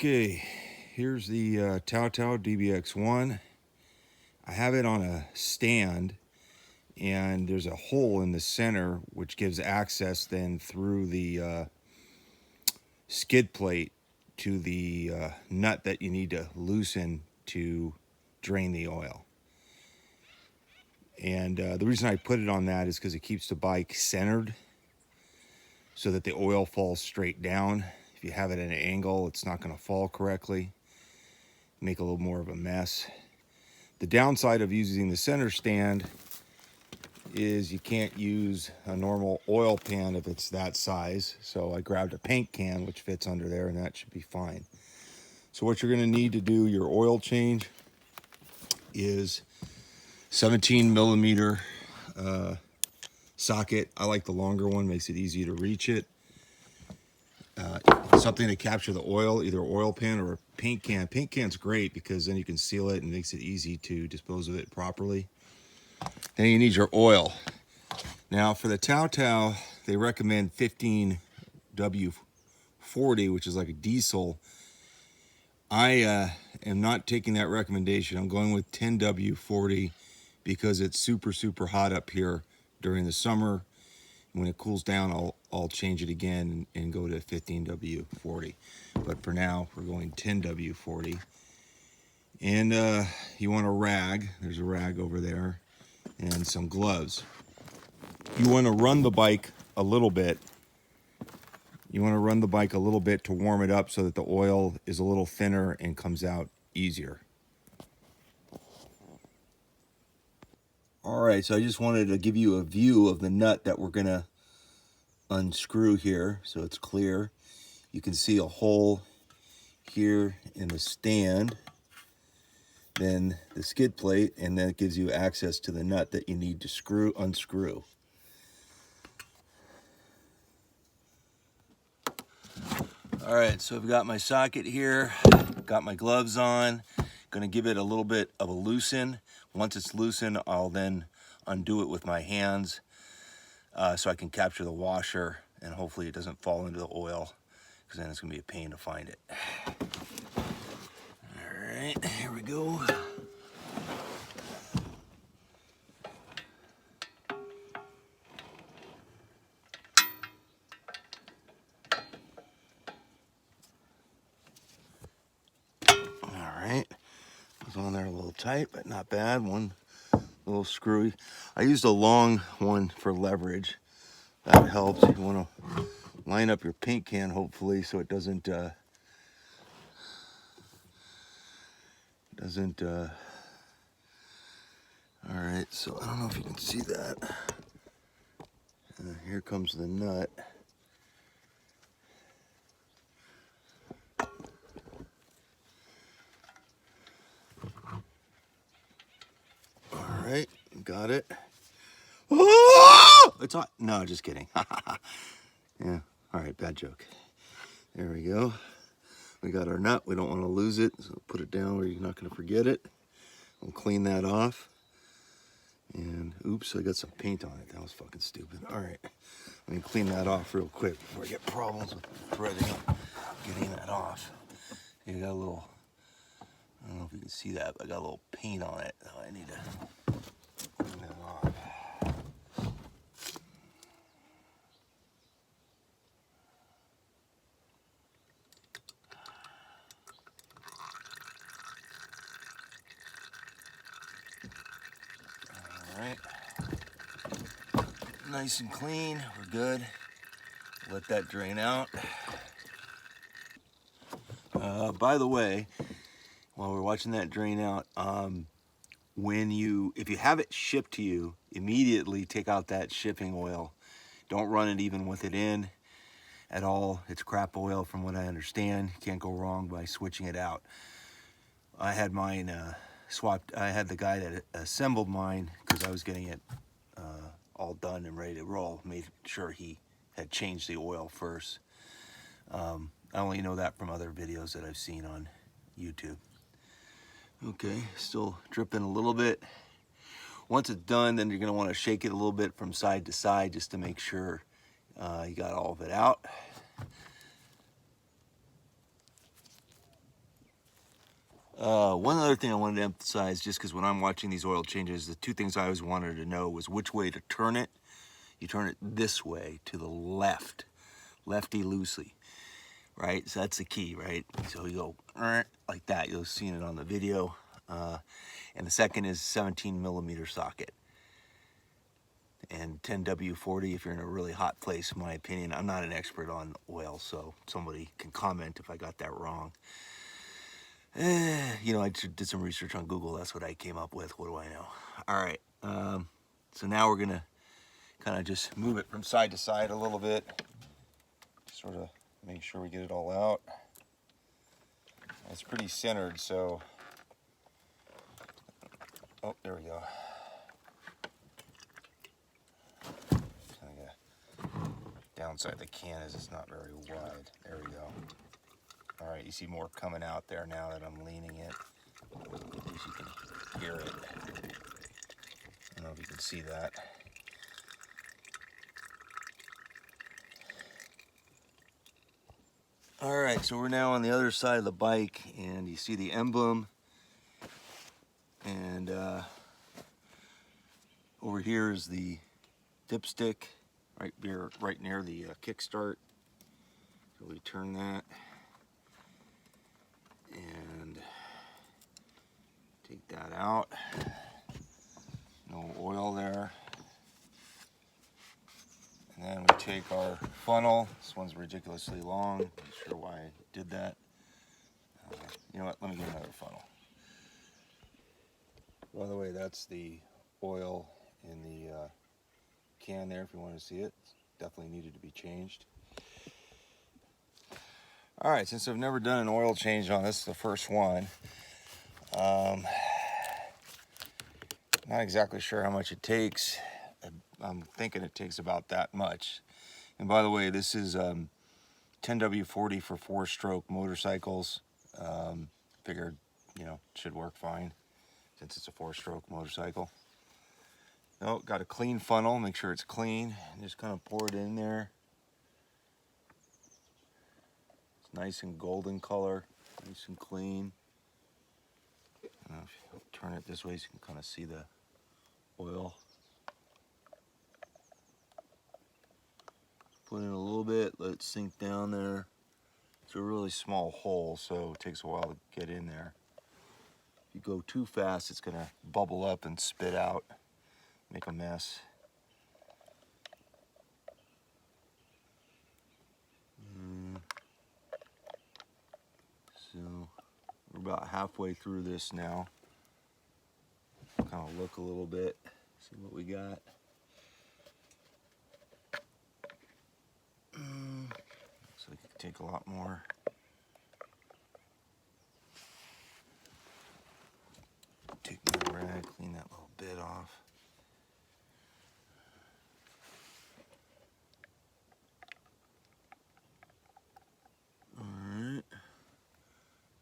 Okay, here's the Tao Tao DBX1. I have it on a stand, and there's a hole in the center which gives access then through the skid plate to the nut that you need to loosen to drain the oil. And the reason I put it on that is because it keeps the bike centered so that the oil falls straight down. If you have it at an angle, it's not going to fall correctly, make a little more of a mess. The downside of using the center stand is you can't use a normal oil pan if it's that size. So I grabbed a paint can which fits under there, and that should be fine. So what you're going to need to do your oil change is 17 millimeter socket. I like the longer one, makes it easy to reach it. Something to capture the oil, either oil pan or a paint can. Paint can's great because then you can seal it and makes it easy to dispose of it properly. Then you need your oil. Now for the Tao Tao, they recommend 15W40, which is like a diesel. I am not taking that recommendation. I'm going with 10W40 because it's super hot up here during the summer. When it cools down, I'll change it again and go to 15W40. But for now, we're going 10W40. And you want a rag. There's a rag over there. And some gloves. You want to run the bike a little bit. You want to run the bike a little bit to warm it up so that the oil is a little thinner and comes out easier. All right, so I just wanted to give you a view of the nut that we're going to unscrew here so it's clear. You can see a hole here in the stand, then the skid plate, and then it gives you access to the nut that you need to unscrew. All right, so I've got my socket here, got my gloves on, gonna give it a little bit of a loosen. Once it's loosened, I'll then undo it with my hands so I can capture the washer, and hopefully it doesn't fall into the oil, because then it's gonna be a pain to find it. All right, here we go. All right, it's on there a little tight, but not bad. One little screwy. I used a long one for leverage. That helps. You want to line up your paint can, hopefully, so it doesn't all right, so I don't know if you can see that. Here comes the nut. All right, got it. Oh! It's hot. No, just kidding. Yeah, all right, bad joke. There we go. We got our nut. We don't want to lose it, so put it down where you're not going to forget it. We'll clean that off. And oops, I got some paint on it. That was fucking stupid. All right, let me clean that off real quick before I get problems with threading up, getting that off. You got a little, I don't know if you can see that, but I got a little paint on it. I need to clean that off. All right, nice and clean. We're good. Let that drain out. By the way, while we're watching that drain out, if you have it shipped to you, immediately take out that shipping oil. Don't run it even with it in at all. It's crap oil from what I understand. You can't go wrong by switching it out. I had mine swapped. I had the guy that assembled mine, because I was getting it all done and ready to roll, made sure he had changed the oil first. I only know that from other videos that I've seen on YouTube. Okay, still dripping a little bit. Once it's done, then you're going to want to shake it a little bit from side to side just to make sure you got all of it out. One other thing I wanted to emphasize, just because when I'm watching these oil changes, the two things I always wanted to know was which way to turn it. You turn it this way, to the left, lefty loosely, right? So that's the key, right? So you go like that. You'll see it on the video. And the second is 17mm socket. And 10W40 if you're in a really hot place, in my opinion. I'm not an expert on oil, so somebody can comment if I got that wrong. You know, I did some research on Google. That's what I came up with. What do I know? All right. So now we're going to kind of just move it from side to side a little bit. Sort of make sure we get it all out. It's pretty centered, so... Oh, there we go. Downside of the can is it's not very wide. There we go. All right, you see more coming out there now that I'm leaning it. At least you can hear it. I don't know if you can see that. All right, so we're now on the other side of the bike, and you see the emblem. And over here is the dipstick, right near the kickstart. So we turn that and take that out. No oil there. And then we take our funnel. This one's ridiculously long. Not sure why I did that. You know what? Let me get another funnel. By the way, that's the oil in the can there if you want to see it. Definitely needed to be changed. All right, since I've never done an oil change on this, the first one. Not exactly sure how much it takes. I'm thinking it takes about that much. And by the way, this is 10W40 for 4-stroke motorcycles. Figured, you know, should work fine since it's a 4-stroke motorcycle. Oh, got a clean funnel. Make sure it's clean. And just kind of pour it in there. It's nice and golden color, nice and clean. If you turn it this way, so you can kind of see the oil. Put in a little bit, let it sink down there. It's a really small hole, so it takes a while to get in there. If you go too fast, it's gonna bubble up and spit out, make a mess. So we're about halfway through this now. Kind of look a little bit, see what we got. Looks like it could take a lot more. Take my rag, clean that little bit off. Alright.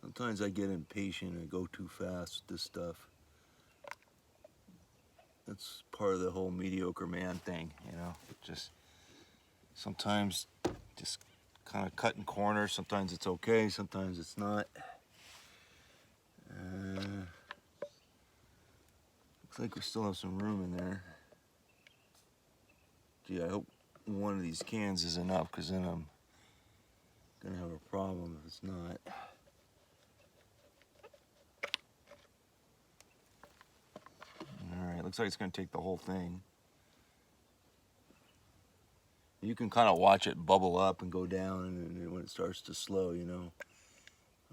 Sometimes I get impatient and go too fast with this stuff. That's part of the whole mediocre man thing, you know. Just sometimes just kind of cutting corners. Sometimes it's okay, sometimes it's not. Looks like we still have some room in there. Gee, I hope one of these cans is enough, because then I'm gonna have a problem if it's not. Alright, looks like it's gonna take the whole thing. You can kind of watch it bubble up and go down, and when it starts to slow, you know.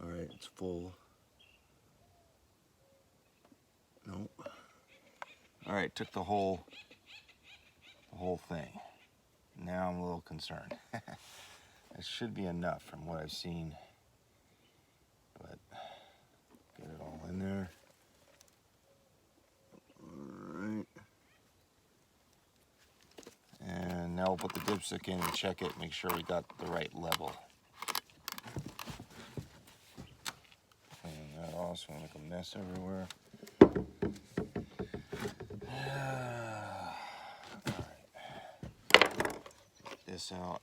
Alright, it's full. Nope. Alright, took the whole thing. Now I'm a little concerned. It should be enough from what I've seen. But get it all in there. Alright. And now we'll put the dipstick in and check it, make sure we got the right level. Clean that off so we don't make a mess everywhere. This out.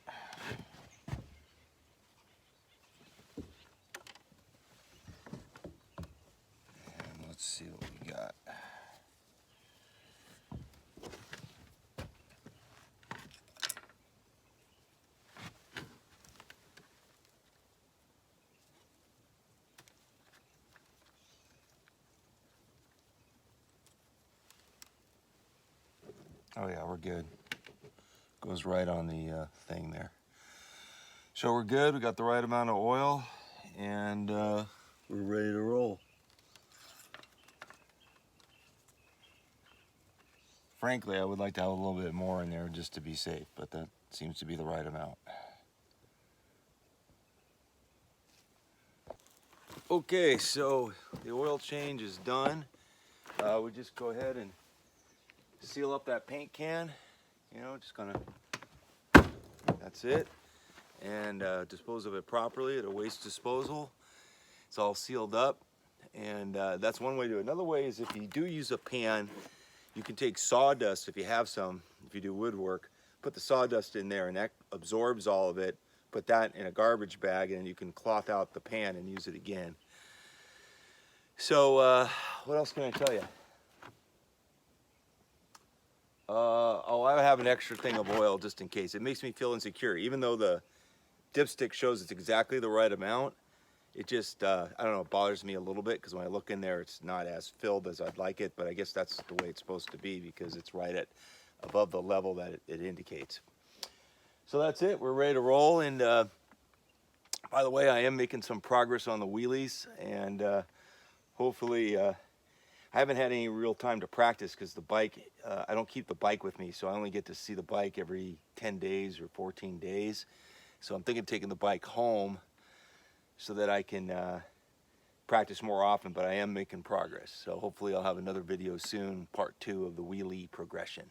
Oh yeah, we're good. Goes right on the thing there. So we're good. We got the right amount of oil, and we're ready to roll. Frankly, I would like to have a little bit more in there just to be safe, but that seems to be the right amount. Okay, so the oil change is done. We just go ahead and seal up that paint can. You know, just gonna, that's it. And dispose of it properly at a waste disposal. It's all sealed up. And that's one way to do it. Another way is if you do use a pan, you can take sawdust if you have some, if you do woodwork, put the sawdust in there and that absorbs all of it. Put that in a garbage bag and you can cloth out the pan and use it again. So what else can I tell you? Oh, I have an extra thing of oil just in case. It makes me feel insecure. Even though the dipstick shows it's exactly the right amount, it just, I don't know, it bothers me a little bit because when I look in there, it's not as filled as I'd like it, but I guess that's the way it's supposed to be because it's right at above the level that it indicates. So that's it. We're ready to roll. And by the way, I am making some progress on the wheelies, and hopefully, I haven't had any real time to practice because the bike, I don't keep the bike with me, so I only get to see the bike every 10 days or 14 days. So I'm thinking of taking the bike home so that I can practice more often, but I am making progress. So hopefully I'll have another video soon, part 2 of the wheelie progression.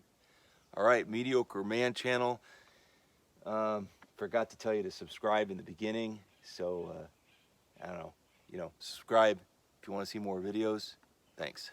All right, Mediocre Man channel. Forgot to tell you to subscribe in the beginning. So I don't know, subscribe if you want to see more videos. Thanks.